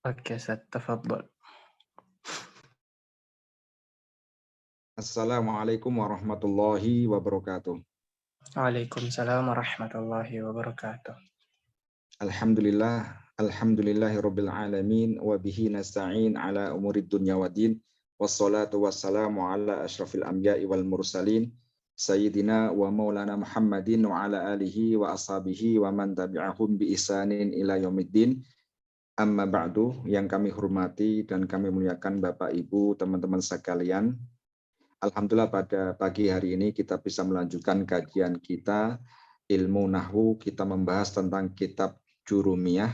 Oke, Ustaz, tafadhol. Assalamualaikum warahmatullahi wabarakatuh. Waalaikumsalam warahmatullahi wabarakatuh. Alhamdulillahirabbil alamin wa bihi nasta'in ala umurid dunya waddin. Wassalatu wassalamu ala asyrafil anbiya'i wal mursalin sayyidina wa maulana Muhammadin wa ala alihi wa ashabihi wa man tabi'ahum bi ihsanin ila yaumiddin. Amma ba'du, yang kami hormati dan kami muliakan Bapak Ibu, teman-teman sekalian. Alhamdulillah pada pagi hari ini kita bisa melanjutkan kajian kita ilmu nahwu. Kita membahas tentang kitab Jurumiyah.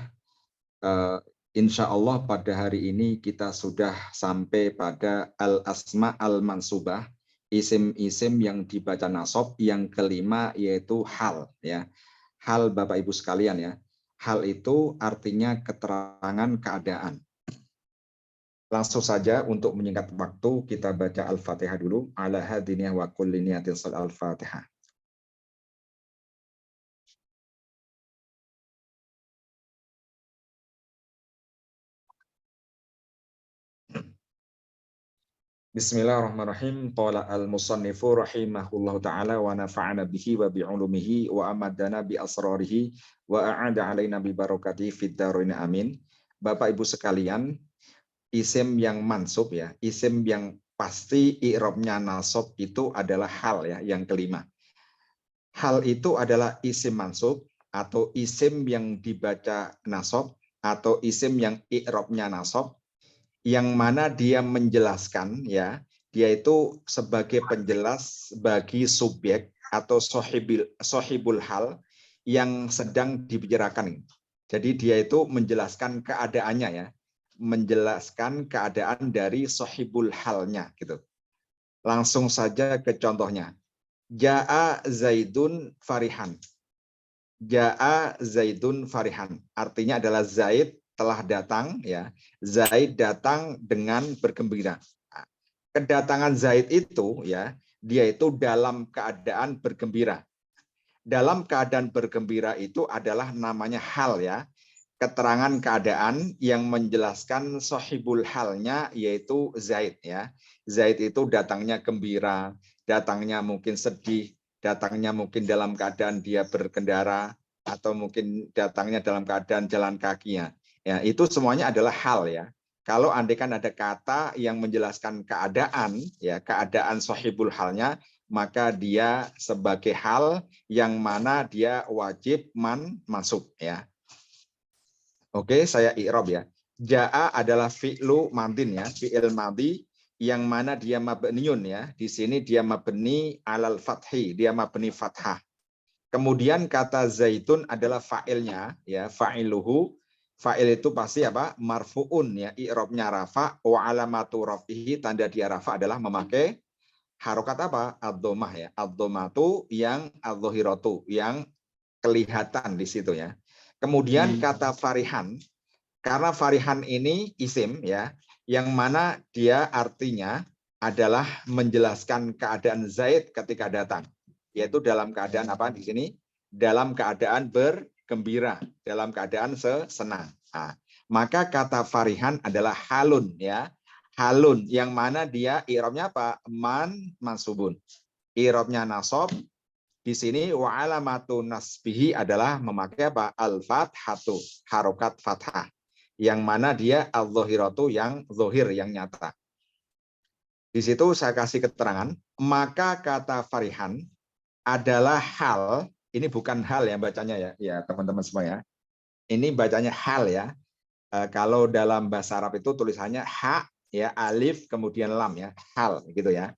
Insya Allah pada hari ini kita sudah sampai pada al-asma al-mansubah, isim-isim yang dibaca nasab, yang kelima yaitu hal, ya. Hal Bapak Ibu sekalian, ya. Hal itu artinya keterangan keadaan. Langsung saja untuk menyingkat waktu kita baca Al-Fatihah dulu. Ala hadiniyah wa kulli niyatin shal Al-Fatihah. Bismillahirrahmanirrahim. Qala al-musannifu rahimahullahu ta'ala wa nafa'ana bihi wa bi'ulumihi wa amadana bi asrarihi wa a'ada alaina bi barakatihi fid dharain amin. Bapak Ibu sekalian, isim yang mansub, ya, isim yang pasti i'rabnya nasab itu adalah hal, ya, yang kelima. Hal itu adalah isim mansub atau isim yang dibaca nasab atau isim yang i'rabnya nasab, yang mana dia menjelaskan, ya, dia itu sebagai penjelas bagi subjek atau sohibul hal yang sedang dibicarakan. Jadi dia itu menjelaskan keadaannya, ya, menjelaskan keadaan dari sohibul halnya, gitu. Langsung saja ke contohnya. Ja'a Zaidun farihan. Ja'a Zaidun farihan. Artinya adalah Zaid telah datang, ya. Zaid datang dengan bergembira. Kedatangan Zaid itu, ya, dia itu dalam keadaan bergembira. Dalam keadaan bergembira itu adalah namanya hal, ya. Keterangan keadaan yang menjelaskan sohibul halnya yaitu Zaid, ya. Zaid itu datangnya gembira, datangnya mungkin sedih, datangnya mungkin dalam keadaan dia berkendara, atau mungkin datangnya dalam keadaan jalan kakinya. Ya, itu semuanya adalah hal, ya. Kalau andaikan ada kata yang menjelaskan keadaan, ya, keadaan sohibul halnya, maka dia sebagai hal yang mana dia wajib masuk, ya. Oke, saya i'rab, ya. Ja'a adalah fi'lu madin, ya, fi'il madhi yang mana dia mabniun, ya. Di sini dia mabni alal fathi, dia mabni fathah. Kemudian kata zaitun adalah fa'ilnya, ya, fa'iluhu. Fa'il itu pasti apa? Marfu'un, ya, i'rabnya rafa, wa alamatu rafihi, tanda dia rafa adalah memakai harokat apa? Ad-dhammah, ya. Ad-dhammatu yang adz-dhahiratu, yang kelihatan di situ, ya. Kemudian kata farihan, karena farihan ini isim, ya, yang mana dia artinya adalah menjelaskan keadaan Zaid ketika datang, yaitu dalam keadaan apa di sini? Dalam keadaan bergembira, dalam keadaan senang. Nah, maka kata farihan adalah halun, ya. Halun yang mana dia i'rabnya apa? Mansubun. I'rabnya nasab. Di sini wa alamatu nasbihi adalah memakai apa? Al-fathatu, harokat fathah. Yang mana dia al-dhahiratu, yang zohir, yang nyata. Di situ saya kasih keterangan, maka kata farihan adalah hal, ini bukan hal yang bacanya, ya, ya teman-teman semua, ya. Ini bacanya hal, ya. Kalau dalam bahasa Arab itu tulisannya ha, ya, alif kemudian lam, ya, hal, gitu, ya.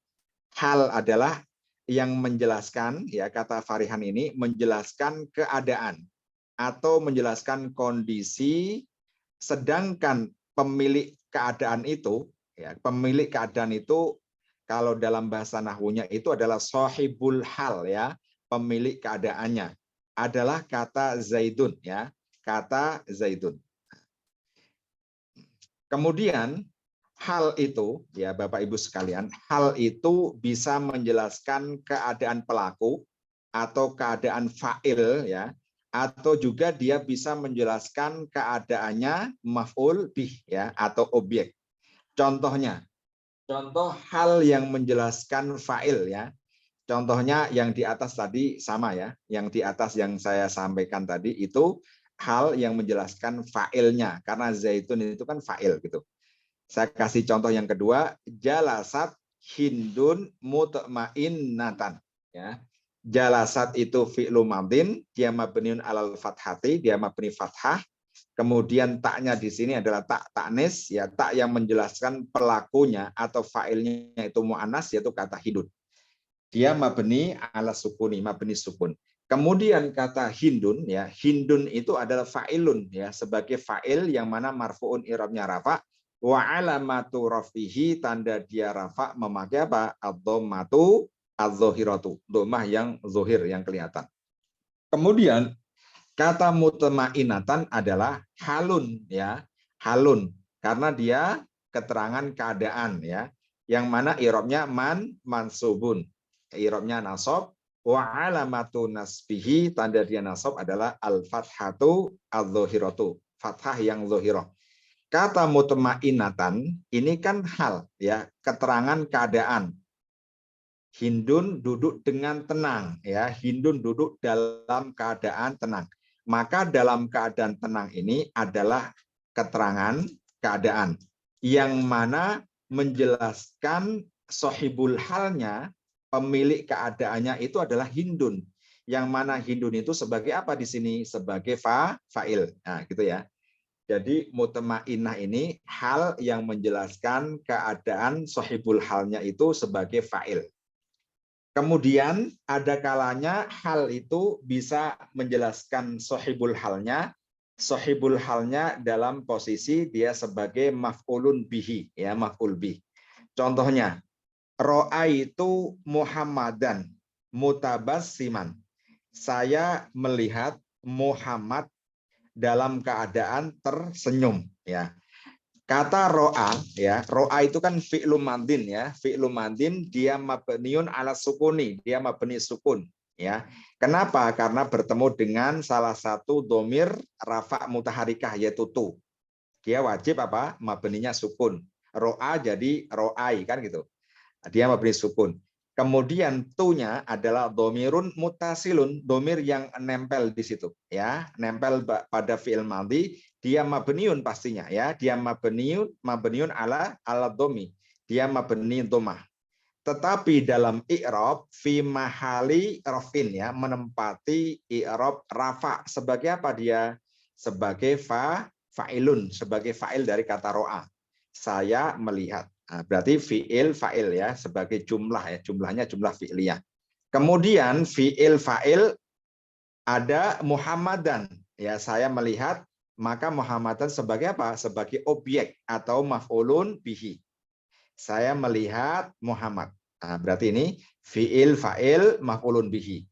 Hal adalah yang menjelaskan, ya, kata farihan ini menjelaskan keadaan atau menjelaskan kondisi, sedangkan pemilik keadaan itu, ya, pemilik keadaan itu kalau dalam bahasa nahwunya itu adalah sahibul hal, ya, pemilik keadaannya adalah kata Zaidun, ya, kata Zaidun. Kemudian hal itu, ya Bapak Ibu sekalian, hal itu bisa menjelaskan keadaan pelaku atau keadaan fa'il, ya, atau juga dia bisa menjelaskan keadaannya maf'ul bih ya atau objek. Contohnya, contoh hal yang menjelaskan fa'il ya. Contohnya yang di atas tadi sama ya, yang di atas yang saya sampaikan tadi itu hal yang menjelaskan fa'ilnya karena zaitun itu kan fa'il gitu. Saya kasih contoh yang kedua, jalasat hindun mutmainnatan ya. Jalasat itu fi'lu madin, dia mabniun alal fathati, dia mabni fathah. Kemudian taknya di sini adalah tak taknis ya, tak yang menjelaskan pelakunya atau fa'ilnya itu muannas yaitu kata hindun. Dia mabni ala sukuni, mabni sukun. Kemudian kata hindun ya, hindun itu adalah fa'ilun ya, sebagai fa'il yang mana marfuun i'rabnya rafa wa alamatu rafihi, tanda dia rafa memakai apa? Ad-dhammatu adz-dhahiratu, dhammah yang zuhir yang kelihatan. Kemudian kata mutmainatan adalah halun ya, halun karena dia keterangan keadaan ya, yang mana i'rabnya mansubun. I'rabnya nasab wa alamatu nasbihi, tanda dia nasab adalah al-fathatu adz-dhahiratu, fathah yang zahirah. Kata mutmainatan ini kan hal ya, keterangan keadaan. Hindun duduk dengan tenang ya, Hindun duduk dalam keadaan tenang. Maka dalam keadaan tenang ini adalah keterangan keadaan yang mana menjelaskan sohibul halnya, pemilik keadaannya itu adalah Hindun. Yang mana Hindun itu sebagai apa di sini? Sebagai fa'il. Nah, gitu ya. Jadi mutmainnah ini hal yang menjelaskan keadaan sohibul halnya itu sebagai fa'il. Kemudian ada kalanya hal itu bisa menjelaskan sohibul halnya dalam posisi dia sebagai maf'ulun bihi ya, maf'ul bih. Contohnya, ro'aitu Muhammadan mutabassiman. Saya melihat Muhammad dalam keadaan tersenyum ya. Kata ro'a ya, ro'a itu kan fi'lu madin ya, fi'lu madin dia mabniun ala sukuni, dia mabni sukun ya. Kenapa? Karena bertemu dengan salah satu domir rafa mutaharikah yaitu tu. Dia wajib apa? Mabninya sukun. Ro'a jadi ro'ai kan gitu. Dia mabni sukun. Kemudian tunya adalah domirun mutasilun, domir yang nempel di situ ya, nempel pada fi'il madhi, dia mabniun pastinya ya, dia mabniun ala domi, dia mabni dhammah. Tetapi dalam i'rab fi mahali rafin ya, menempati i'rab rafa sebagai apa dia? Sebagai fa'ilun, sebagai fa'il dari kata ro'a. Saya melihat. Nah, berarti fi'il fa'il ya, sebagai jumlah ya, jumlahnya jumlah fi'liyah. Kemudian fi'il fa'il ada Muhammadan ya, saya melihat, maka Muhammadan sebagai apa? Sebagai objek atau maf'ulun bihi. Saya melihat Muhammad. Nah, berarti ini fi'il fa'il maf'ulun bihi.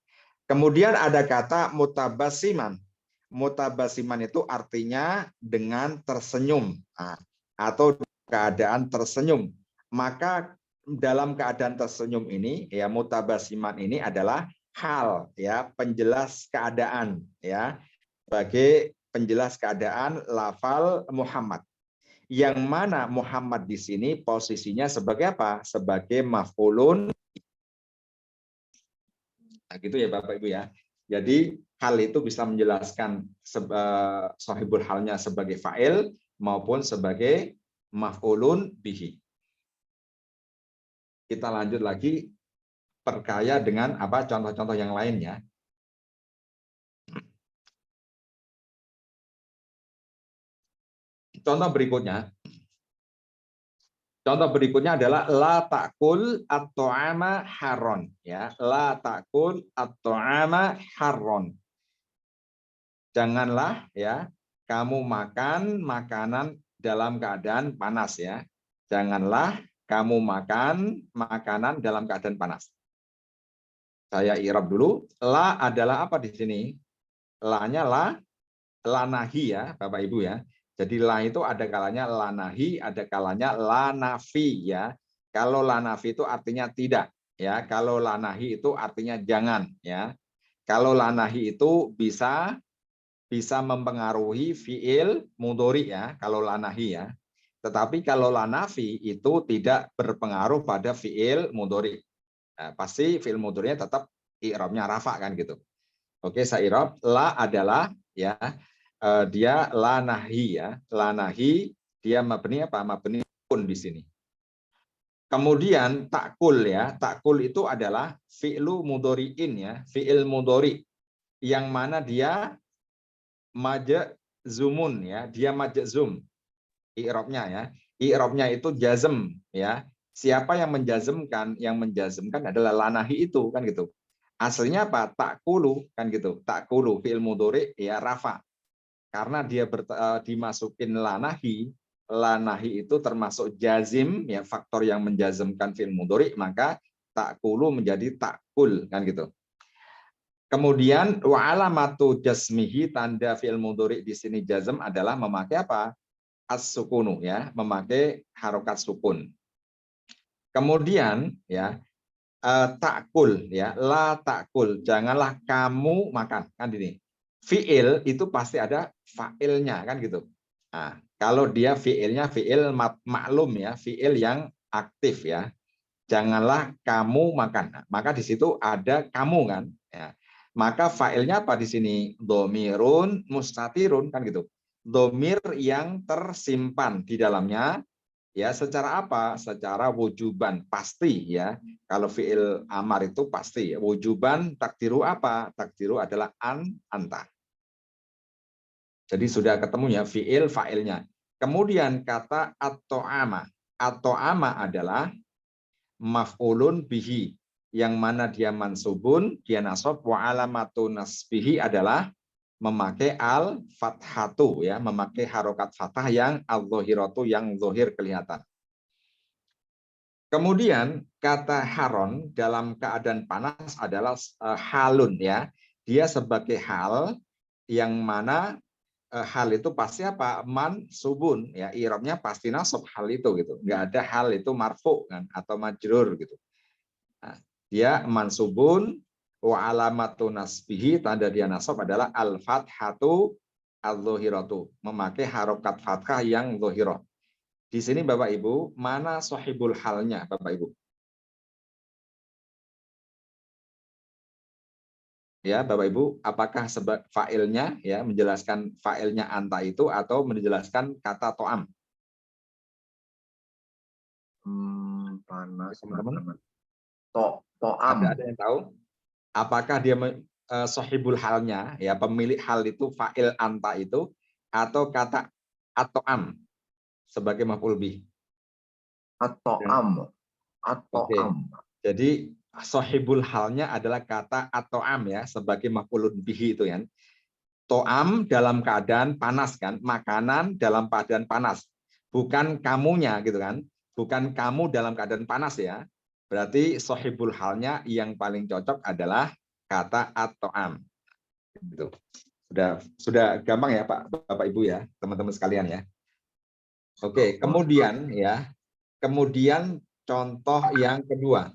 Kemudian ada kata mutabasiman. Mutabasiman itu artinya dengan tersenyum atau keadaan tersenyum. Maka dalam keadaan tersenyum ini ya, mutabasiman ini adalah hal ya, penjelas keadaan ya, sebagai penjelas keadaan lafal Muhammad. Yang mana Muhammad di sini posisinya sebagai apa? Sebagai maf'ulun. Nah, gitu ya Bapak Ibu ya. Jadi hal itu bisa menjelaskan sahibul halnya sebagai fa'il maupun sebagai maf'ulun bihi. Kita lanjut lagi, perkaya dengan apa contoh-contoh yang lainnya. Contoh berikutnya. Contoh berikutnya adalah la ta'kul at-ta'ama harron ya, la ta'kul at-ta'ama harron. Janganlah ya kamu makan makanan dalam keadaan panas ya. Janganlah kamu makan makanan dalam keadaan panas. Saya i'rab dulu. La adalah apa di sini? La-nya la nahi ya, Bapak Ibu ya. Jadi la itu ada kalanya la nahi, ada kalanya la nafi ya. Kalau la nafi itu artinya tidak ya. Kalau la nahi itu artinya jangan ya. Kalau la nahi itu bisa bisa mempengaruhi fiil mudhari ya, kalau la nahi ya. Tetapi kalau la nafi itu tidak berpengaruh pada fiil mudhari. Nah, pasti fiil mudhari'nya tetap i'rabnya rafa kan gitu. Oke, saya i'rab la adalah ya dia la nahi ya. La nahi dia mabni apa? Mabni pun di sini. Kemudian takul ya. Takul itu adalah fi'lu mudhari'in ya, fi'il mudhari yang mana dia majzumun ya, dia majzum. I'rabnya ya. I'rabnya itu jazm ya. Siapa yang menjazmkan? Yang menjazmkan adalah lanahi itu kan gitu. Aslinya apa? Takulu kan gitu. Takulu fi'il mudhari ya rafa. Karena dia dimasukin lanahi, lanahi itu termasuk jazim ya, faktor yang menjazmkan fi'il mudhari, maka takulu menjadi takul kan gitu. Kemudian wa alamatu jasmihi, tanda fi'il mudhari di sini jazm adalah memakai apa? As-sukunu ya, memakai harokat sukun. Kemudian ya takul ya, la takul, janganlah kamu makan kan ini. Fiil itu pasti ada fa'ilnya kan gitu. Nah, kalau dia fiilnya fiil maklum ya, fiil yang aktif ya. Janganlah kamu makan. Nah, maka di situ ada kamu kan ya. Maka fa'ilnya apa di sini? Domirun mustatirun kan gitu. Domir yang tersimpan di dalamnya ya, secara apa? Secara wujuban, pasti ya. Kalau fiil amar itu pasti ya. Wujuban takdiru apa? Takdiru adalah anta. Jadi sudah ketemu ya fiil fa'ilnya. Kemudian kata at-ta'ama. At-ta'ama adalah maf'ulun bihi, yang mana dia mansubun, dia nasab, wa alamatu nasbihi adalah memakai al fathatu ya, memakai harokat fathah yang al-zahiratu, yang zahir kelihatan. Kemudian kata haron dalam keadaan panas adalah halun ya. Dia sebagai hal yang mana hal itu pasti apa? Mansubun ya, i'rabnya pasti nasab hal itu gitu. Enggak ada hal itu marfu kan atau majrur gitu. Nah, dia mansubun wa alamatu nasbihi, tanda dia nasab adalah al-fathatu al-zahiratu, memakai harokat fathah yang zahirah. Di sini Bapak Ibu, mana sahibul halnya Bapak Ibu? Ya, Bapak Ibu, apakah sebab fa'ilnya ya, menjelaskan fa'ilnya anta itu atau menjelaskan kata to'am? Panas, Teman-teman, to'am. ada yang tahu? Apakah dia sahibul halnya ya, pemilik hal itu fa'il anta itu, atau kata ato'am sebagai maf'ul bih? At-to'am. Oke. At-to'am. Jadi sahibul halnya adalah kata ato'am ya, sebagai maf'ulun bihi itu ya. To'am dalam keadaan panas kan, makanan dalam keadaan panas, bukan kamunya gitu kan, bukan kamu dalam keadaan panas ya. Berarti sahibul halnya yang paling cocok adalah kata at-to'am. Gitu. Sudah gampang ya Pak, Bapak Ibu ya, teman-teman sekalian ya. Oke, kemudian ya, kemudian contoh yang kedua.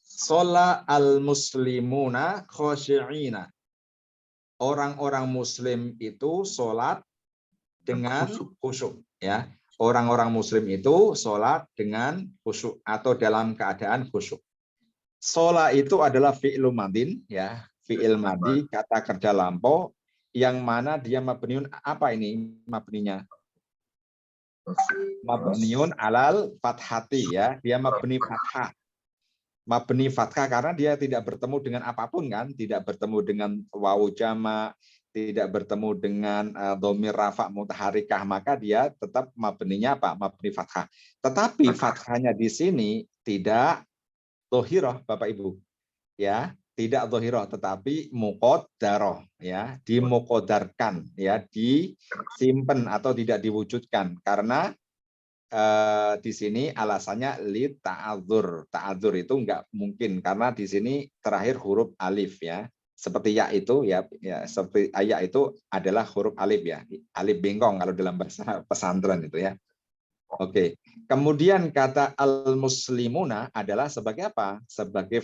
Shola al-muslimuna khosyi'ina. Orang-orang muslim itu sholat dengan khusyuk ya. Orang-orang muslim itu sholat dengan khusyuk atau dalam keadaan khusyuk. Sholat itu adalah fi'il madin ya, fi'il madi, kata kerja lampau yang mana dia mabniun, apa ini mabninya? Mabniun alal fathati ya, dia mabni fathah. Mabni fathah karena dia tidak bertemu dengan apapun kan, tidak bertemu dengan wawu jama, tidak bertemu dengan dhamir rafa mutaharikah, maka dia tetap mabninya apa? Mabni fathah. Tetapi fathahnya di sini tidak dhahirah Bapak Ibu. Ya, tidak dhahirah tetapi muqaddarah ya, dimuqaddarkan ya, disimpan atau tidak diwujudkan karena di sini alasannya li ta'adzur. Ta'adzur itu enggak mungkin karena di sini terakhir huruf alif ya. Seperti ya itu ya, seperti ya itu adalah huruf alif ya. Alif bengkong kalau dalam bahasa pesantren itu ya. Oke. Kemudian kata al-muslimuna adalah sebagai apa? Sebagai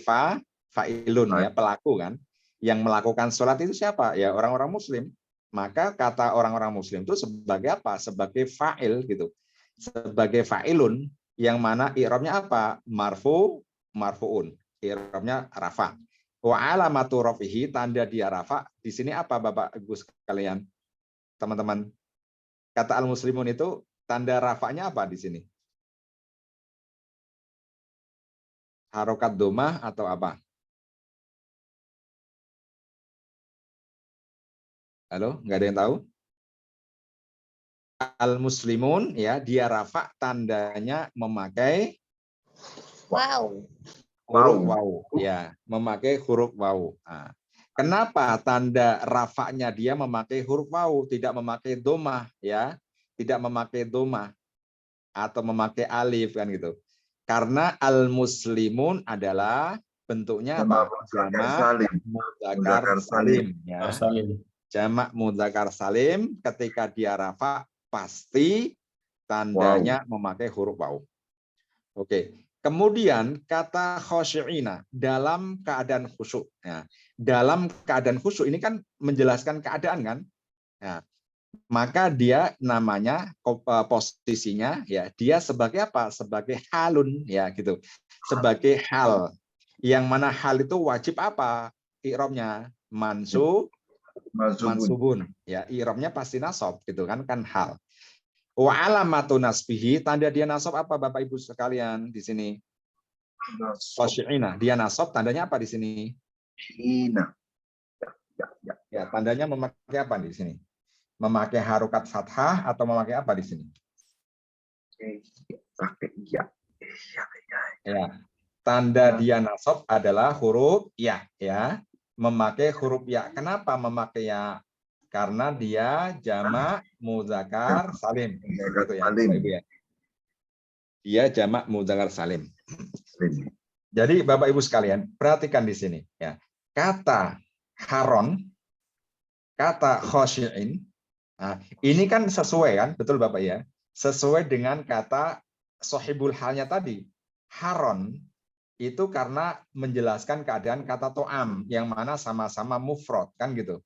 fa'ilun ya, pelaku kan. Yang melakukan sholat itu siapa? Ya orang-orang muslim. Maka kata orang-orang Muslim itu sebagai apa? Sebagai fa'il gitu. Sebagai fa'ilun yang mana i'rabnya apa? Marfu'un. I'rabnya rafa. Wa alamatu rafihi, tanda dia rafa. Di sini apa Bapak Ibu sekalian? Teman-teman. Kata al-muslimun itu tanda rafanya apa di sini? Harokat domah atau apa? Halo, nggak ada yang tahu? Al-muslimun ya, dia rafa tandanya memakai huruf waw ya, memakai huruf waw. Nah, kenapa tanda rafanya dia memakai huruf waw, tidak memakai domah ya, tidak memakai domah atau memakai alif kan gitu? Karena al-muslimun adalah bentuknya apa? Jamak mudzakkar salim ya. Jamak mudzakkar salim, ketika dia rafa pasti tandanya memakai huruf waw. Oke. Kemudian kata khosyi'ina dalam keadaan khusyuk. Ya. Dalam keadaan khusyuk ini kan menjelaskan keadaan kan. Ya. Maka dia namanya posisinya ya dia sebagai apa? Sebagai halun ya gitu. Sebagai hal. Yang mana hal itu wajib apa? I'rabnya mansubun ya, i'rabnya pasti nasab gitu kan hal. Wa alamatu nasbihi, tanda dia nasab apa Bapak Ibu sekalian di sini? Khosyi'ina, dia nasab tandanya apa di sini? Ya, tandanya memakai apa di sini? Memakai harokat fathah atau memakai apa di sini? Ya. Tanda dia nasab adalah huruf ya, ya. Memakai huruf ya. Kenapa memakai ya? Karena dia jamak mudzakkar salim. Gitu ya, Bapak Ibu ya. Dia jamak mudzakkar salim. Jadi Bapak Ibu sekalian, perhatikan di sini ya. Kata haron, kata khosyi'in, nah, ini kan sesuai kan, betul Bapak ya? Sesuai dengan kata sohibul halnya tadi. Haron itu karena menjelaskan keadaan kata to'am yang mana sama-sama mufrad kan gitu.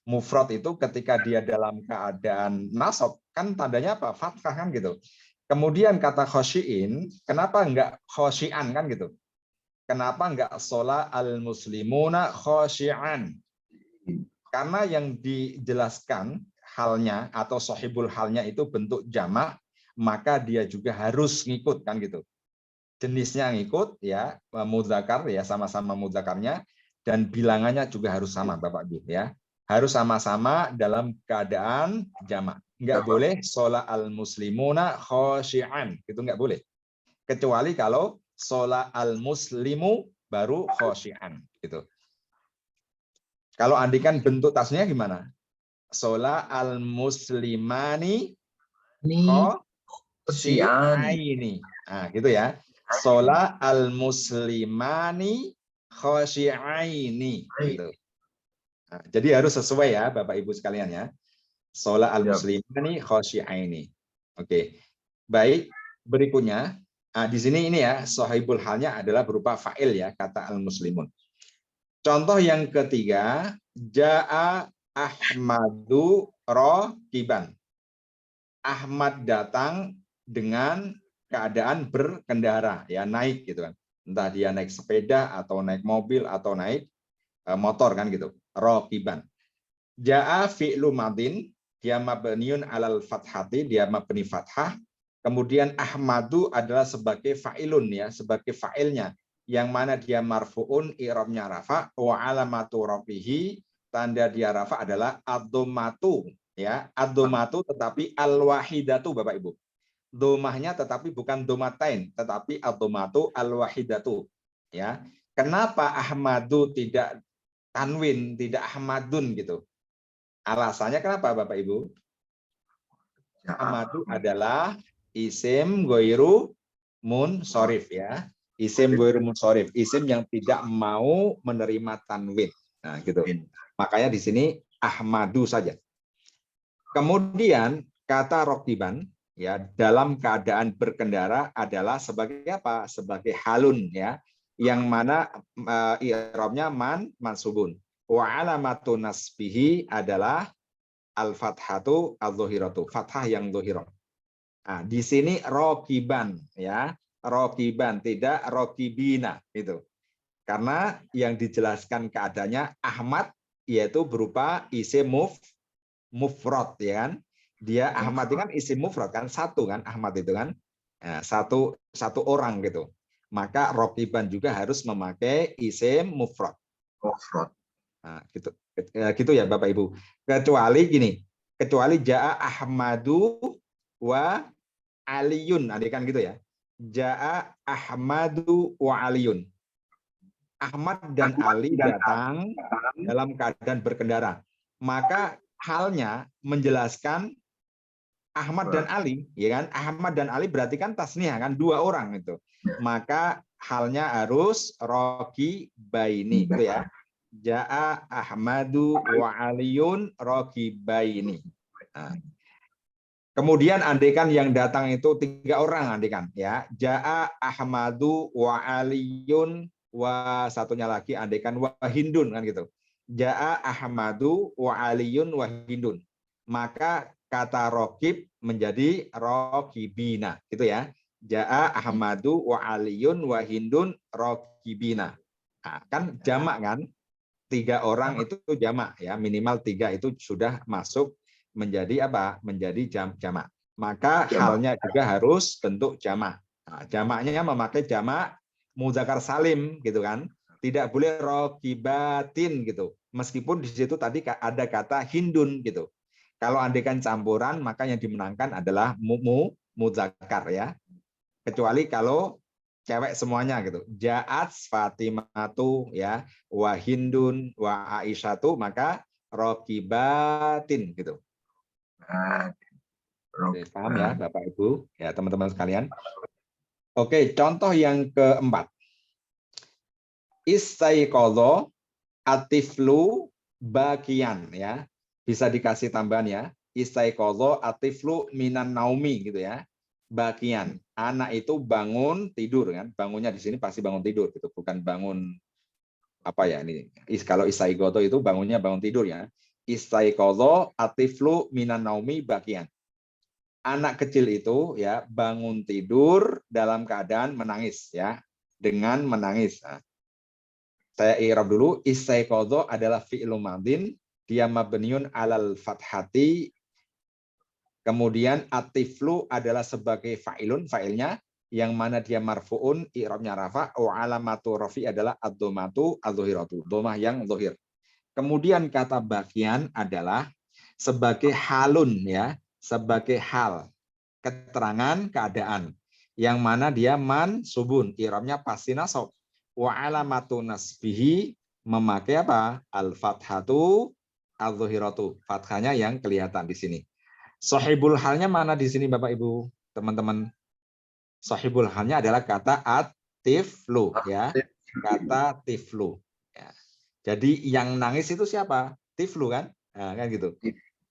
Mufrad itu ketika dia dalam keadaan nasab kan tandanya apa? Fathah kan gitu. Kemudian kata khosyi'in, kenapa enggak khosyi'an kan gitu? Kenapa enggak shola al-muslimuna khosyi'an? Karena yang dijelaskan halnya atau sohibul halnya itu bentuk jamak, maka dia juga harus ngikut kan gitu. Jenisnya ngikut ya, mudzakkar ya, sama-sama mudzakarnya, dan bilangannya juga harus sama Bapak Ibu ya. Harus sama-sama dalam keadaan jamak. Enggak boleh sholat al-muslimuna khosyi'an, itu enggak boleh. Kecuali kalau sholat al-muslimu baru khosyi'an gitu. Kalau andikan bentuk tasnya gimana? Sholat al-muslimani khosyi'aini. Nah, gitu ya. Sholat al-muslimani khosyi'aini. Gitu. Nah, jadi harus sesuai ya Bapak Ibu sekalian ya. Sholat al-muslimani khosyi'aini. Oke. Baik, berikutnya. Nah, di sini ini ya, sahibul halnya adalah berupa fa'il ya, kata al-muslimun. Contoh yang ketiga, Ja'a Ahmadu Rokiban. Ahmad datang dengan keadaan berkendara, ya naik gitu kan. Entah dia naik sepeda atau naik mobil atau naik motor kan gitu. Rokiban. Ja'a fi'lu madin, dia mabniun alal fathati, dia mabni fathah. Kemudian Ahmadu adalah sebagai fa'ilun ya, sebagai fa'ilnya. Yang mana dia marfu'un, i'rabnya rafa, wa alamatu rafihi, tanda dia rafa adalah ad-dhammatu ya, ad-dhammatu tetapi al-wahidatu Bapak Ibu. Domahnya tetapi bukan domatain, tetapi ad-dhammatu al-wahidatu ya. Kenapa Ahmadu tidak tanwin, tidak Ahmadun gitu? Alasannya kenapa Bapak Ibu? Ahmadu adalah isim goiru munsorif ya. Isim goiru munsorif, isim yang tidak mau menerima tanwin. Nah, gitu. Makanya di sini Ahmadu saja. Kemudian kata rokiban ya dalam keadaan berkendara adalah sebagai apa? Sebagai halun ya. Yang mana i'rabnya mansubun. Wa alamatu nasbihi adalah al-fathatu adz-dzahiratu, fathah yang dzahirah. Nah, di sini rokiban ya, rokiban tidak rokibina itu. Karena yang dijelaskan keadaannya Ahmad yaitu berupa isim mufrad ya kan. Dia Ahmad itu kan isim mufrad kan, satu kan Ahmad itu kan. Nah, satu orang gitu. Maka rokiban juga harus memakai isim mufrad. Nah, gitu ya Bapak Ibu. Kecuali gini, kecuali Ja'a Ahmadu wa Aliyun, kan gitu ya. Ja'a Ahmadu wa Aliyun. Ahmad dan Ali datang dalam keadaan berkendara. Maka halnya menjelaskan Ahmad dan Ali, ya kan? Ahmad dan Ali berarti kan tasniah kan, dua orang itu. Maka halnya harus roki baini, gitu ya. Ja'a Ahmadu wa Aliyun roki baini. Nah. Kemudian andekan yang datang itu 3 orang andekan ya. Ja'a Ahmadu wa Aliyun wa satunya lagi andekan wa Hindun kan gitu. Ja'a Ahmadu wa Aliyun wa Hindun. Maka kata rokib menjadi rokibina gitu ya. Ja'a Ahmadu wa Aliyun wa Hindun rokibina. Nah, kan jamak kan? 3 orang itu jamak ya, minimal 3 itu sudah masuk menjadi apa? Menjadi jamak. Maka halnya juga harus bentuk jamak. Nah, jamaknya memakai jamak mudzakkar salim gitu kan. Tidak boleh rokibatin gitu. Meskipun di situ tadi ada kata hindun gitu. Kalau andekan campuran maka yang dimenangkan adalah mudzakkar ya. Kecuali kalau cewek semuanya gitu. Ja'at Fatimatu ya, wa Hindun wa Aisyatu, maka rokibatin gitu. Oke, paham ya Bapak Ibu, ya teman-teman sekalian. Oke, contoh yang keempat. Istaiqadha atiflu bakian ya. Bisa dikasih tambahan ya. Istaiqadha atiflu minan naumi gitu ya. Bakian, anak itu bangun tidur kan, bangunnya di sini pasti bangun tidur gitu, bukan bangun apa ya ini. Kalau istaiqadha itu bangunnya bangun tidur ya. Istaiqadha atiflu minan naumi bakian. Anak kecil itu ya bangun tidur dalam keadaan menangis ya, dengan menangis. Nah, saya i'rab dulu. Istaiqadha adalah fi'il madin, dia mabniun alal fathati. Kemudian atiflu adalah sebagai fa'ilun, fa'ilnya yang mana dia marfuun, i'rabnya rafa, wa alamatu rafi adalah ad-dhammatu adz-dzahiratu, dhammah yang zahir. Kemudian kata bagian adalah sebagai halun ya, sebagai hal, keterangan keadaan yang mana dia mansubun, i'rabnya pasti nasab. Wa alamatu nasbihi memakai apa? Al-fathatu adz-dzahiratu, fathahnya yang kelihatan di sini. Sahibul halnya mana di sini Bapak Ibu, teman-teman? Sahibul halnya adalah kata atiflu ya. Kata tiflu. Ya. Jadi yang nangis itu siapa? Tiflu kan? Nah, kan gitu.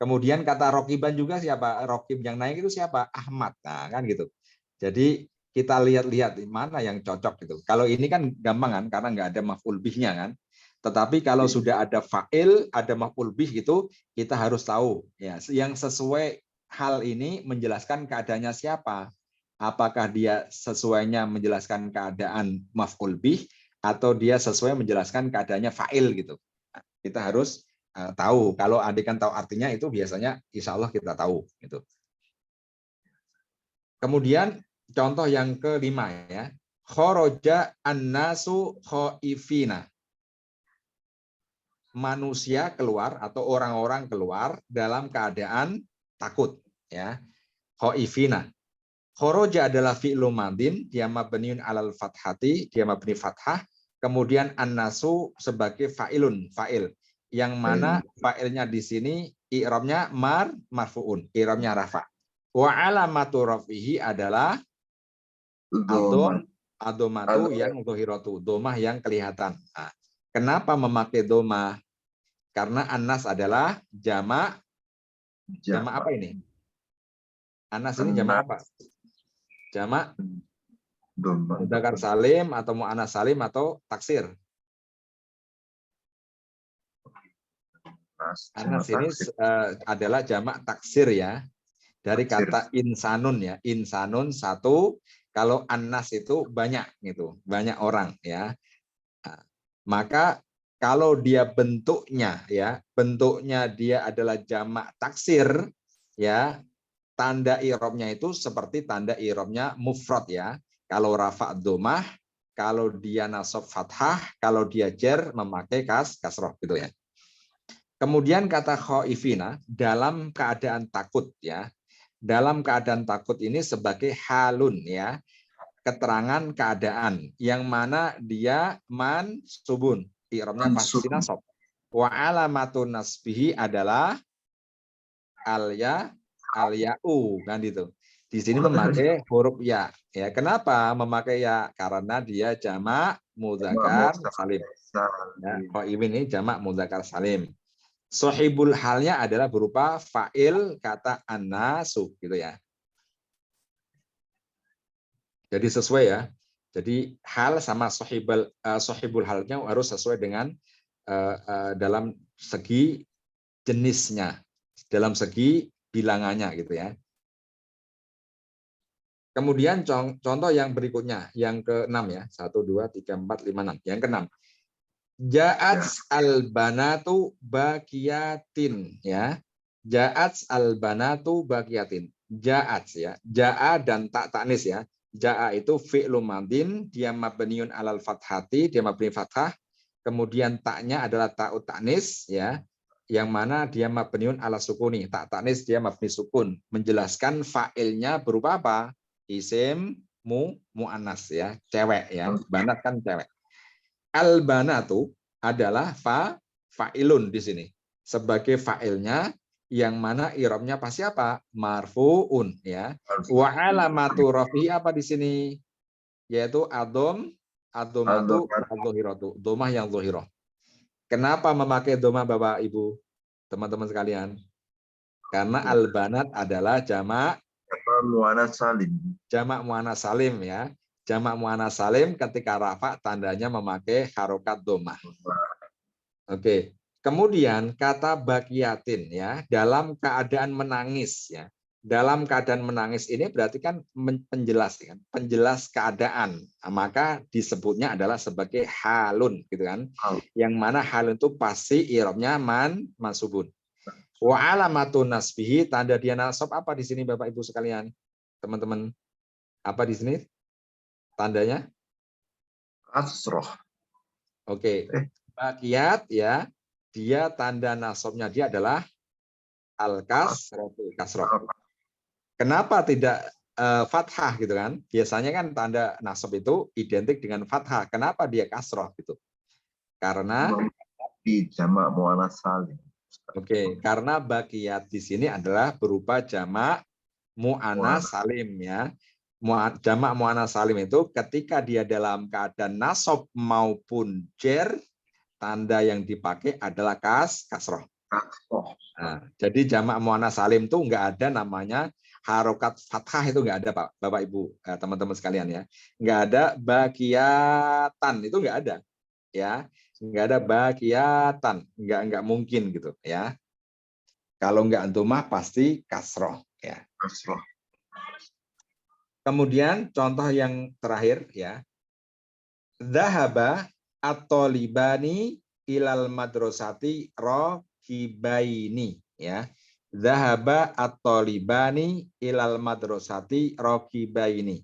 Kemudian kata rokiban juga siapa? Rokib yang naik itu siapa? Ahmad. Nah, kan gitu. Jadi kita lihat-lihat mana yang cocok gitu. Kalau ini kan gampang kan karena nggak ada maf'ul bihnya kan. Tetapi kalau sudah ada fa'il, ada maf'ul bih gitu, kita harus tahu ya yang sesuai hal ini menjelaskan keadaannya siapa. Apakah dia sesuainya menjelaskan keadaan maf'ul bih atau dia sesuai menjelaskan keadaannya fa'il gitu. Nah, kita harus tahu. Kalau andikan tahu artinya itu biasanya insya Allah kita tahu gitu. Kemudian contoh yang kelima ya. Kharaja an-nasu khaifina. Manusia keluar atau orang-orang keluar dalam keadaan takut ya. Khaifina. Kharaja adalah fi'lu madin, dia mabniun alal fathati, dia mabni fathah. Kemudian an-nasu sebagai fa'ilun, fa'il. Yang mana fa'ilnya di sini i'rabnya marfuun, i'rabnya rafa. Wa alamatu rafihi adalah ad-dhammatu yang dhahiratu, dhammah yang kelihatan. Nah, kenapa memakai dhammah? Karena Anas adalah jamak apa ini? Anas ini jamak apa? Jamak mudzakkar salim atau mu'annas salim atau taksir? Anas jamak ini taksir. adalah jamak taksir ya. Dari Taksir. kata insanun ya. Insanun satu, kalau anas itu banyak gitu, banyak orang ya. Nah, maka kalau dia bentuknya ya, bentuknya dia adalah jamak taksir ya, tanda i'rabnya itu seperti tanda i'rabnya mufrad ya. Kalau rafa' dhammah, kalau dia nasab fathah, kalau dia jar memakai kasroh gitu ya. Kemudian kata khaifina dalam keadaan takut ya. Dalam keadaan takut ini sebagai halun ya. Keterangan keadaan yang mana dia mansubun. I'rabnya pasti Mansub. nasab. Wa alamatun nasbihi adalah al-ya'u kan itu. Di sini memakai huruf ya. Ya, kenapa memakai ya? Karena dia jamak mudzakkar salim. Ya, ini jamak mudzakkar salim. Sohibul halnya adalah berupa fa'il kata an-nasu gitu ya. Jadi sesuai ya. Jadi hal sama sohibul halnya harus sesuai dengan dalam segi jenisnya, dalam segi bilangannya gitu ya. Kemudian contoh yang berikutnya, yang ke-6 ya. 1, 2, 3, 4, 5, 6. Yang ke-6. Ja'at al-banatu baqiyatin ya. Ja'at al-banatu baqiyatin. Ja'at ya. Ja'a dan tak taknis ya. Ja'a itu fi'lu madin, dia mabniun alal fathati, dia mabni fathah. Kemudian taknya adalah ta'ut taknis ya. Yang mana dia mabniun ala sukuni. Tak taknis dia mabni sukun. Menjelaskan fa'ilnya berupa apa? Isim mu'annas ya. Cewek ya. Banat kan cewek. Al-banatu adalah fa'ilun di sini. Sebagai fa'ilnya yang mana i'rabnya pasti apa? Marfu'un ya. Wa alamatu rafi'i apa di sini? Yaitu ad-dhammatu adz-dzahiratu. Dhammah yang dzahirah. Kenapa memakai dhammah Bapak Ibu? Teman-teman sekalian. Karena al-banat adalah jamak Muannas salim. Jamak muannas salim ya. Jamak muannas salim ketika rafa tandanya memakai harokat dhammah. Oke. Kemudian kata bakiyatin ya, dalam keadaan menangis ya. Dalam keadaan menangis ini berarti kan penjelas kan, penjelas keadaan. Maka disebutnya adalah sebagai halun gitu kan. Yang mana halun itu pasti i'rabnya mansubun. Wa alamatun nasbihi, tanda dia nasab apa di sini Bapak Ibu sekalian? Teman-teman, apa di sini tandanya? Kasroh. Oke. Bakiyat ya, dia tanda nasabnya dia adalah al-kasroh. Kenapa tidak fathah gitu kan? Biasanya kan tanda nasab itu identik dengan fathah. Kenapa dia kasroh gitu? Karena Di jamak muannas salim. karena bakiyat di sini adalah berupa jamak mu'annas salim ya. Jamak mu'annas salim itu ketika dia dalam keadaan nasab maupun jer, tanda yang dipakai adalah kasroh. Nah, jadi jamak muannas salim itu nggak ada namanya harokat fathah, itu nggak ada Pak, Bapak Ibu, teman-teman sekalian ya. Nggak ada bakiyatan, itu nggak ada ya. Nggak ada bakiyatan, nggak mungkin gitu ya. Kalau nggak antumah pasti kasroh ya. Kasroh. Kemudian contoh yang terakhir ya. Dhahaba at-talibani ilal madrasati raqibaini ya. Dhahaba at-talibani ilal madrasati raqibaini.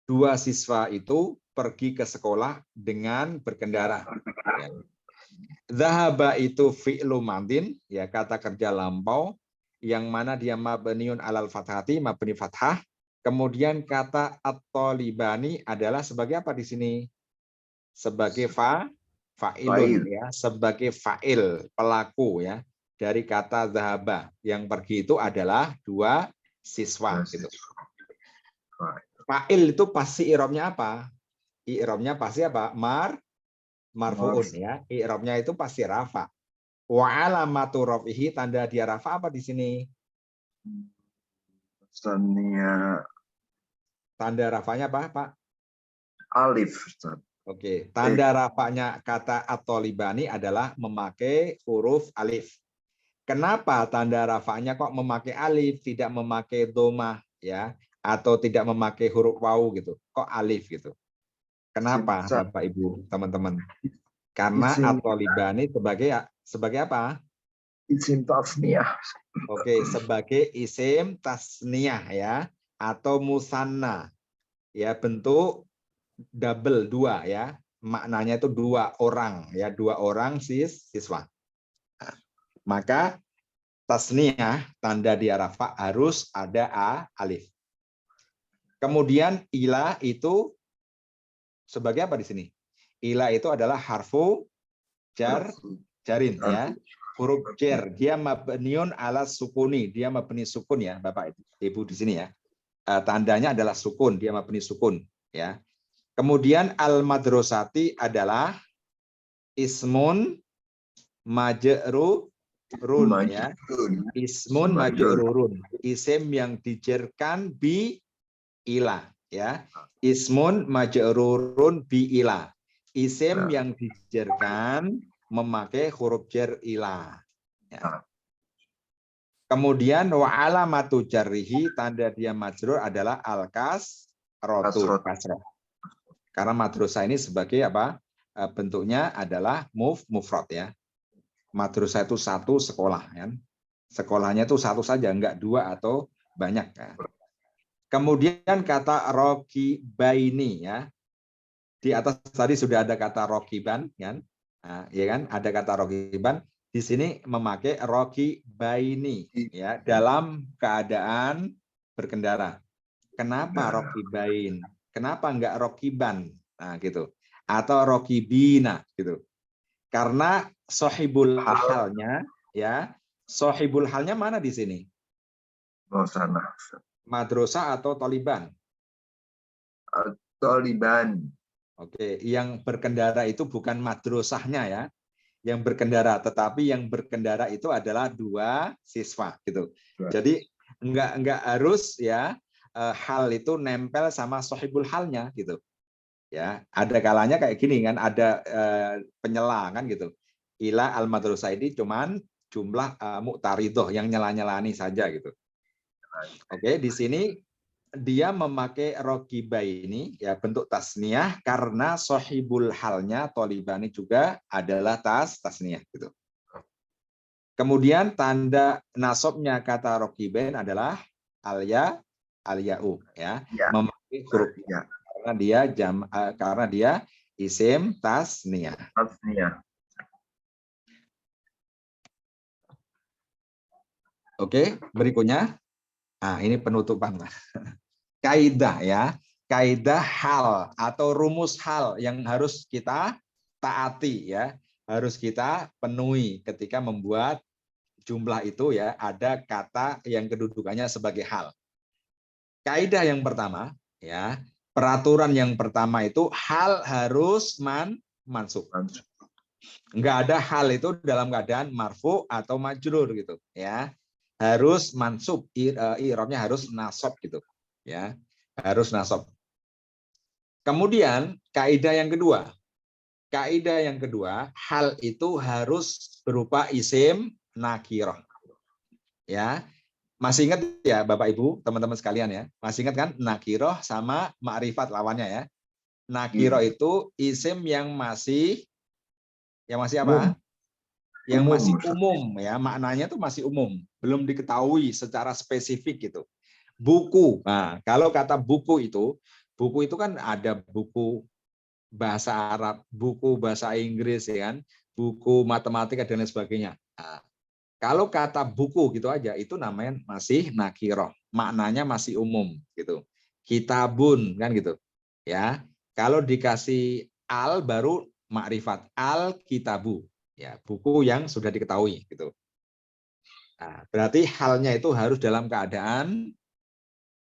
Dua siswa itu pergi ke sekolah dengan berkendara. Ya. Dhahaba itu fi'lu madin ya, kata kerja lampau yang mana dia mabniun alal fathati, mabni fathah. Kemudian kata at-talibani adalah sebagai apa di sini? Sebagai fa'ilun ya, sebagai fa'il, pelaku ya. Dari kata zahaba, yang pergi itu adalah dua siswa gitu. Fa'il itu pasti i'rabnya apa? I'rabnya pasti apa? Marfu'un ya. I'rabnya itu pasti rafa. Wa alamatu rafihi, tanda dia rafa apa di sini? Tania Tanda rafanya apa, Pak? alif. Oke, tanda rafa'nya kata at-thalibani adalah memakai huruf alif. Kenapa tanda rafa'nya kok memakai alif, tidak memakai domah ya, atau tidak memakai huruf wawu gitu? Kok alif gitu? Kenapa, Isim Bapak Ibu, teman-teman? Karena isim at-thalibani sebagai apa? isim tasniyah. Oke, sebagai isim tasniyah ya, atau musanna ya, bentuk double dua ya, maknanya itu dua orang ya, dua orang siswa. Maka tasniyah tanda dia rafa harus ada alif. Kemudian ila itu sebagai apa di sini? Ila itu adalah harfu jarin ya, huruf jar. Dia mabniun ala sukuni, dia mabni sukun ya, Bapak Ibu di sini ya. Tandanya adalah sukun, dia mabni sukun ya. Kemudian al-madrasati adalah ismun majrurun ya. Ismun majrurun. Isim yang dijerkan bi ila ya. Ismun majrurun bi ila. Isim yang dijerkan memakai huruf jar ila. Ya. Kemudian wa alamatu jarrihi, tanda dia majrur adalah al-kasratu, kasrah. Karena madrasah ini sebagai apa? Bentuknya adalah mufrad ya. Madrasah itu satu sekolah kan. Sekolahnya itu satu saja, enggak dua atau banyak ya. Kemudian kata rokibaini ya. Di atas tadi sudah ada kata rokiban kan? Nah, ya kan? Ada kata rokiban. Di sini memakai rokibaini ya, dalam keadaan berkendara. Kenapa rokibain? Kenapa enggak rokiban? Nah, gitu. Atau rokibina gitu. Karena sohibul halnya ya, sohibul halnya mana di sini? Madrasah atau taliban? Taliban. Oke, yang berkendara itu bukan madrasahnya ya, yang berkendara, tetapi yang berkendara itu adalah dua siswa gitu. Jadi enggak harus ya hal itu nempel sama sohibul halnya gitu. Ya, ada kalanya kayak gini kan, ada penyela kan gitu. Ila al madrasah ini cuman jumlah mu'taridoh yang nyela-nyelani saja gitu. Oke, di sini dia memakai rokiba ini ya, bentuk tasniyah karena sohibul halnya tolibani juga adalah tasniyah gitu. Kemudian tanda nasabnya kata rokibain adalah al-ya'u ya, memakai huruf ya. Karena dia isim tasniyah. Oke, berikutnya. Nah, ini penutupan. Kaidah ya. Kaidah hal atau rumus hal yang harus kita taati ya. Harus kita penuhi ketika membuat jumlah itu ya, ada kata yang kedudukannya sebagai hal. Kaidah yang pertama ya, peraturan yang pertama itu hal harus mansub. Enggak ada hal itu dalam keadaan marfu atau majrur gitu ya. Harus mansub, i'rabnya harus nasab gitu ya. Harus nasab. Kemudian kaidah yang kedua. Kaidah yang kedua, hal itu harus berupa isim nakirah. Ya. Masih ingat ya Bapak Ibu, teman-teman sekalian ya. Masih ingat kan nakirah sama ma'rifat lawannya ya. Nakirah itu isim yang masih apa? Yang masih umum ya, maknanya itu masih umum, belum diketahui secara spesifik gitu. Buku. Nah, kalau kata buku itu kan ada buku bahasa Arab, buku bahasa Inggris ya kan, buku matematika dan lain sebagainya. Nah, kalau kata buku gitu aja itu namanya masih nakirah, maknanya masih umum gitu. Kitabun kan gitu. Ya. Kalau dikasih al baru makrifat, al kitabu. Ya, buku yang sudah diketahui gitu. Nah, berarti halnya itu harus dalam keadaan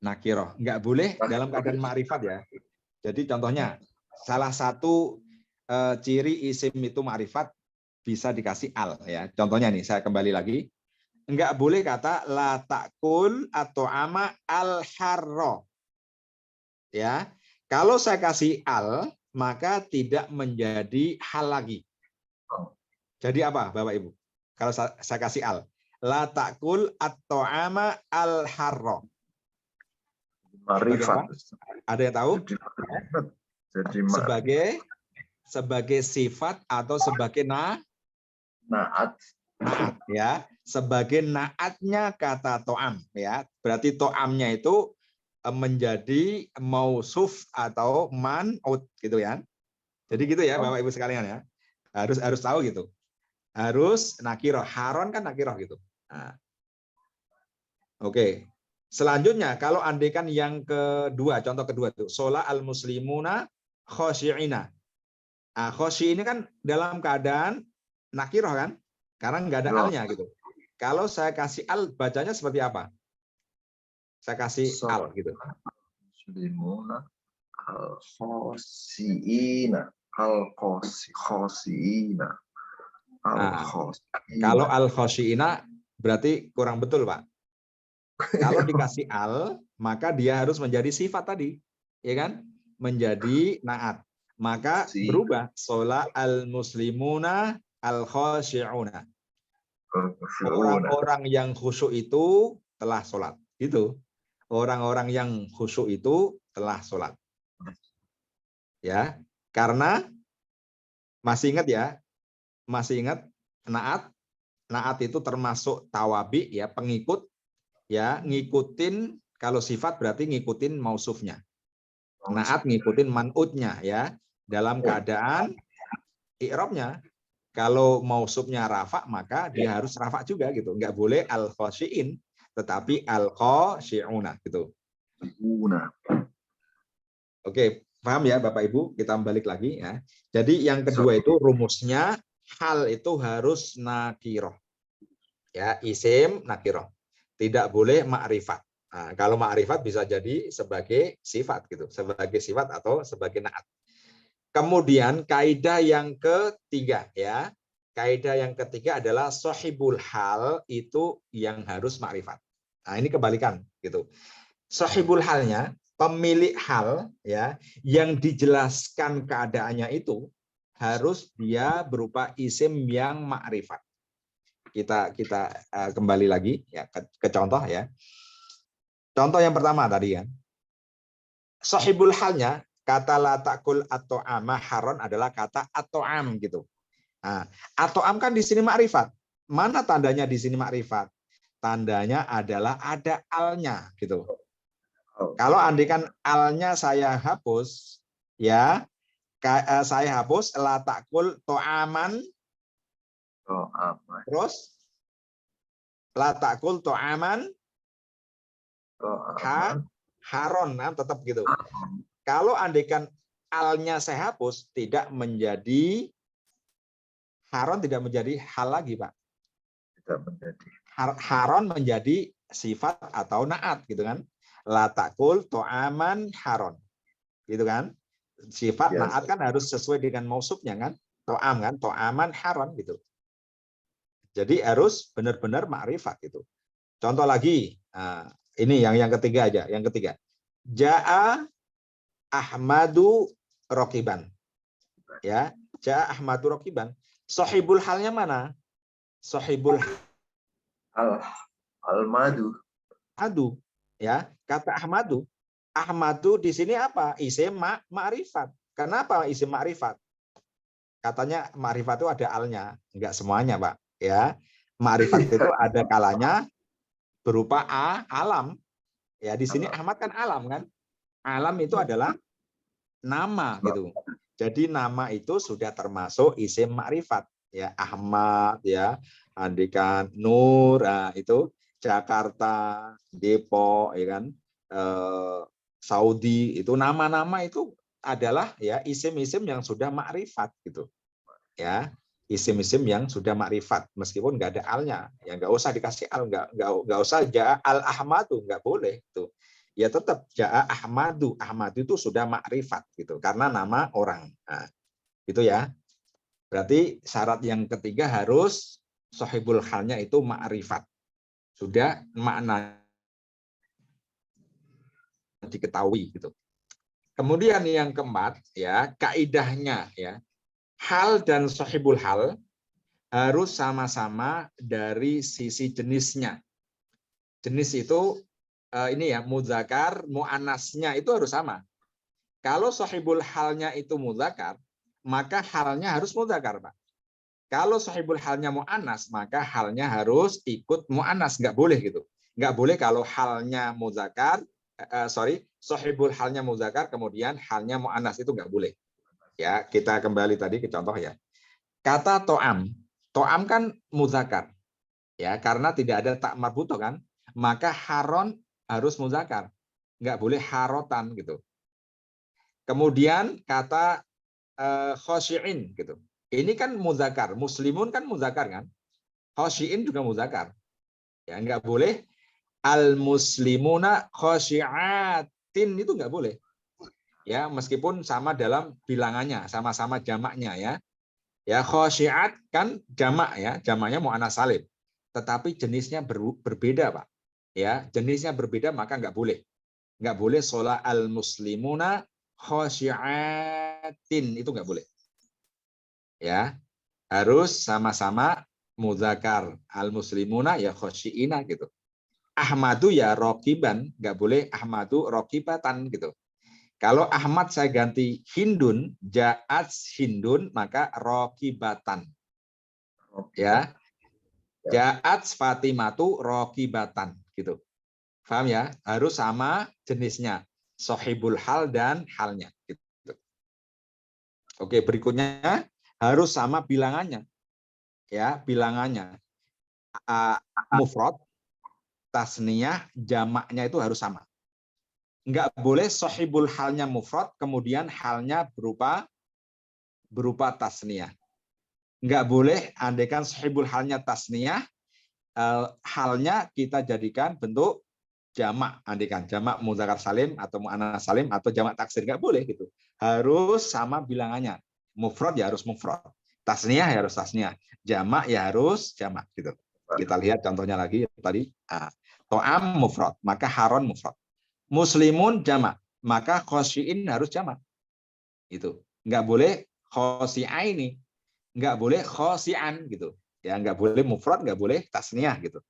nakirah, nggak boleh dalam keadaan makrifat ya. Jadi contohnya salah satu ciri isim itu makrifat bisa dikasih al ya. Contohnya nih, saya kembali lagi. Nggak boleh kata la takul atau ama al harro. Ya. Kalau saya kasih al, maka tidak menjadi hal lagi. Jadi apa Bapak Ibu? Kalau saya kasih al. La ta'kul at-ta'ama al-harra. Marifat. Ada yang tahu? Jadi Sebagai sifat atau sebagai naat. Naat ya, sebagai naatnya kata to'am ya. Berarti to'amnya itu menjadi mausuf atau man'ut gitu ya. Jadi gitu ya Bapak Ibu sekalian ya. Harus tahu gitu. Harus nakiroh. Haron kan nakiroh gitu. Nah. Oke. Selanjutnya kalau andekan yang kedua, contoh kedua tuh, shola al-muslimuna khosyi'ina. Nah, khosyi ini kan dalam keadaan nakiroh kan? Karena nggak ada alnya gitu. Kalau saya kasih al, bacanya seperti apa? Saya kasih al gitu. Muslimuna al-khosyi'ina. Al-khosyi'ina. Kalau al-khosyi'ina berarti kurang betul, Pak. Kalau dikasih al, maka dia harus menjadi sifat tadi. Ya kan? Menjadi naat. Maka berubah. Shola al-muslimuna al-khosyi'una. Orang-orang yang khusyuk itu telah sholat. Gitu. Orang-orang yang khusyuk itu telah sholat. Ya, karena masih ingat ya, naat. Naat itu termasuk tawabi ya, pengikut ya, ngikutin. Kalau sifat berarti ngikutin mausufnya. Naat ngikutin man'utnya ya, dalam keadaan i'rabnya. Kalau mausufnya rafa, maka dia harus rafa juga gitu. Nggak boleh al-khosyi'in, tetapi al-khosyi'una gitu. Oke, paham ya Bapak Ibu? Kita balik lagi ya. Jadi yang kedua itu rumusnya hal itu harus nakiroh. Ya, isim nakiroh. Tidak boleh ma'rifat. Nah, kalau ma'rifat bisa jadi sebagai sifat gitu, sebagai sifat atau sebagai naat. Kemudian kaidah yang ketiga ya. Kaidah yang ketiga adalah sahibul hal itu yang harus ma'rifat. Nah, ini kebalikan gitu. Sahibul halnya, pemilik hal ya, yang dijelaskan keadaannya itu harus dia berupa isim yang ma'rifat. Kita kembali lagi ya ke contoh ya. Contoh yang pertama tadi kan. Sahibul halnya kata la ta'kul at-ta'ama haron adalah kata at-ta'am gitu. Nah, at-ta'am kan di sini ma'rifat. Mana tandanya di sini ma'rifat? Tandanya adalah ada alnya gitu. Kalau andikan alnya saya hapus ya, saya hapus la ta'kul ta'aman. Terus la ta'kul ta'aman haron, nah, tetap gitu. Kalau andikan alnya saya hapus, tidak menjadi haron, tidak menjadi hal lagi, Pak. Tidak menjadi. Haron menjadi sifat atau naat, gitu kan? La ta'kul ta'aman haron, gitu kan? Sifat naat kan harus sesuai dengan mausufnya kan? Ta'am kan? Ta'aman haron, gitu. Jadi harus benar-benar ma'rifat gitu. Contoh lagi, nah, ini yang ketiga aja, yang ketiga. Ja'a Ahmadu Rokiban. Ya, Ja'a Ahmadu Rokiban. Sahibul halnya mana? Sahibul al-madu. Adu. Ya, kata Ahmadu. Ahmadu di sini apa? Isim ma'rifat. Kenapa isim ma'rifat? Katanya ma'rifat itu ada alnya, enggak semuanya, Pak. Ya, ma'rifat itu ada kalanya berupa alam. Ya, di sini Ahmad kan alam kan? Alam itu adalah nama gitu. Jadi nama itu sudah termasuk isim ma'rifat ya, Ahmad ya, andikan Nur, nah, itu Jakarta, Depok ya kan, Saudi, itu nama-nama itu adalah ya isim-isim yang sudah ma'rifat gitu. Ya, isim-isim yang sudah ma'rifat meskipun nggak ada alnya, ya nggak usah dikasih al, nggak usah ja'a al Ahmadu, nggak boleh tuh. Ya tetap ja'a Ahmadu. Ahmadu itu sudah makrifat gitu karena nama orang. Nah, itu ya. Berarti syarat yang ketiga harus sahibul halnya itu makrifat. Sudah makna diketahui gitu. Kemudian yang keempat, ya, kaidahnya, ya, hal dan sahibul hal harus sama-sama dari sisi jenisnya. Jenis itu ini ya, mudzakar, muannasnya itu harus sama. Kalau sahibul halnya itu mudzakar, maka halnya harus mudzakar, Pak. Kalau sahibul halnya muannas, maka halnya harus ikut muannas, nggak boleh gitu. Nggak boleh kalau halnya mudzakar, sahibul halnya mudzakar, kemudian halnya muannas, itu nggak boleh. Ya, kita kembali tadi ke contoh ya. Kata to'am, to'am kan mudzakar, ya, karena tidak ada tak marbutoh kan, maka haron harus mudzakar, nggak boleh harotan gitu. Kemudian kata khosyi'in gitu. Ini kan mudzakar, muslimun kan mudzakar kan? Khosyi'in juga mudzakar. Ya, nggak boleh al-muslimuna khosyi'atin, itu nggak boleh. Ya, meskipun sama dalam bilangannya, sama-sama jamaknya ya. Ya, khosyi'at kan jamak ya, jamaknya muannats salim. Tetapi jenisnya berbeda, Pak. Ya, jenisnya berbeda maka nggak boleh. Nggak boleh sholat al-muslimuna khosyi'atin, itu nggak boleh. Ya, harus sama-sama mudzakar, al-muslimuna ya khosyi'ina gitu. Ahmadu ya rokiban, nggak boleh Ahmadu rokibatan gitu. Kalau Ahmad saya ganti Hindun, ja'at Hindun, maka rokibatan. Ya, ja'at Fatimatu rokibatan gitu. Paham ya? Harus sama jenisnya, sahibul hal dan halnya. Gitu. Oke, berikutnya harus sama bilangannya. Ya, bilangannya. Mufrad, tasniyah, jamaknya itu harus sama. Enggak boleh sahibul halnya mufrad, kemudian halnya berupa tasniyah. Enggak boleh andaikan sahibul halnya tasniyah, halnya kita jadikan bentuk jamak, andaikan jamak mudzakkar salim atau muannats salim atau jamak taksir, enggak boleh gitu. Harus sama bilangannya. Mufrad ya harus mufrad, tasniyah ya harus tasniyah, jamak ya harus jamak gitu. Kita lihat contohnya lagi tadi. To'am mufrad, maka haron mufrad. Muslimun jamak, maka khosyi'in harus jamak. Itu nggak boleh khosyi'aini, nggak boleh khosyi'an gitu. Ya, nggak boleh mufrad, nggak boleh tasniyah gitu.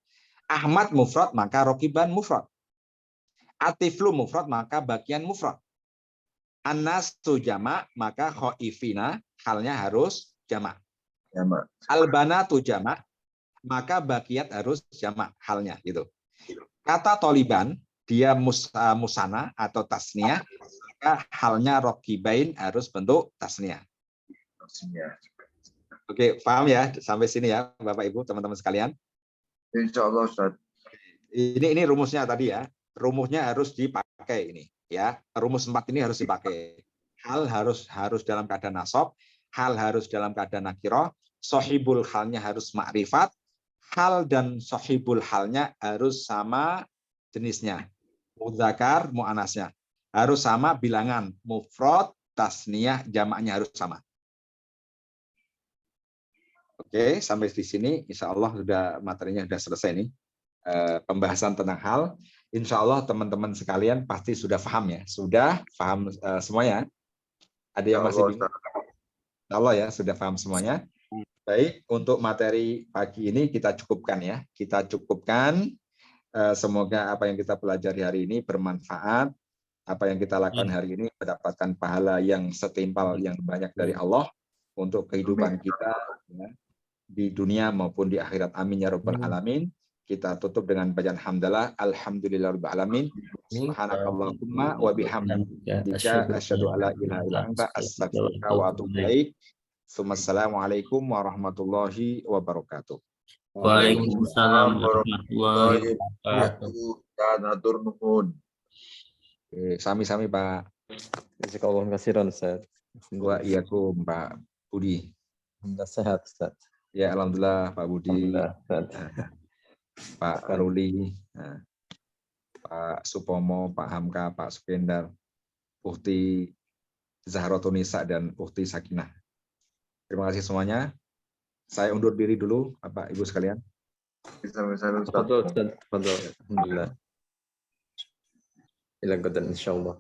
Ahmad mufrad, maka rokiban mufrad. Atiflu mufrad, maka bagian mufrad. An-nasu jamak, maka khaifina halnya harus jamak. Al-banatu jamak, maka bagiat harus jamak halnya gitu. Kata toliban, dia musana atau tasniyah, maka halnya rokibain harus bentuk tasniyah. Oke, paham ya sampai sini ya Bapak Ibu teman-teman sekalian? Insya Allah Ustaz. Ini rumusnya tadi ya. Rumusnya harus dipakai ini ya. Rumus 4 ini harus dipakai. Hal harus dalam keadaan nasab, hal harus dalam keadaan nakirah, sahibul halnya harus ma'rifat, hal dan sahibul halnya harus sama jenisnya. Mudzakar, muannasnya. Harus sama bilangan, mufrad, tasniyah, jamaknya harus sama. Oke, sampai di sini insya Allah sudah materinya sudah selesai nih. Pembahasan tentang hal. Insya Allah teman-teman sekalian pasti sudah paham ya. Sudah paham semuanya? Ada yang masih bingung? Insya Allah ya, sudah paham semuanya. Baik, untuk materi pagi ini kita cukupkan ya. Kita cukupkan. Semoga apa yang kita pelajari hari ini bermanfaat. Apa yang kita lakukan hari ini mendapatkan pahala yang setimpal yang banyak dari Allah untuk kehidupan kita ya, di dunia maupun di akhirat. Amin ya rabbal alamin. Kita tutup dengan bacaan hamdalah. Alhamdulillahirabbil alamin. Subhanakallahumma wa bihamdika asyhadu alla ilaha illa anta astaghfiruka wa atubu ilaik. Assalamualaikum warahmatullahi wabarakatuh. Waalaikumsalam warahmatullahi wabarakatuh. Sami-sami Pak. Jazakallahu khairan Ustaz. Wa iyakum Pak Budi. Alhamdulillah sehat Ustaz. Ya alhamdulillah Pak Budi. Pak Ruli, Pak Supomo, Pak Hamka, Pak Sukendar, Ukti Zahrotunisa dan Ukti Sakinah. Terima kasih semuanya. Saya undur diri dulu, Bapak Ibu sekalian. Alhamdulillah. Ila qadan insyaallah.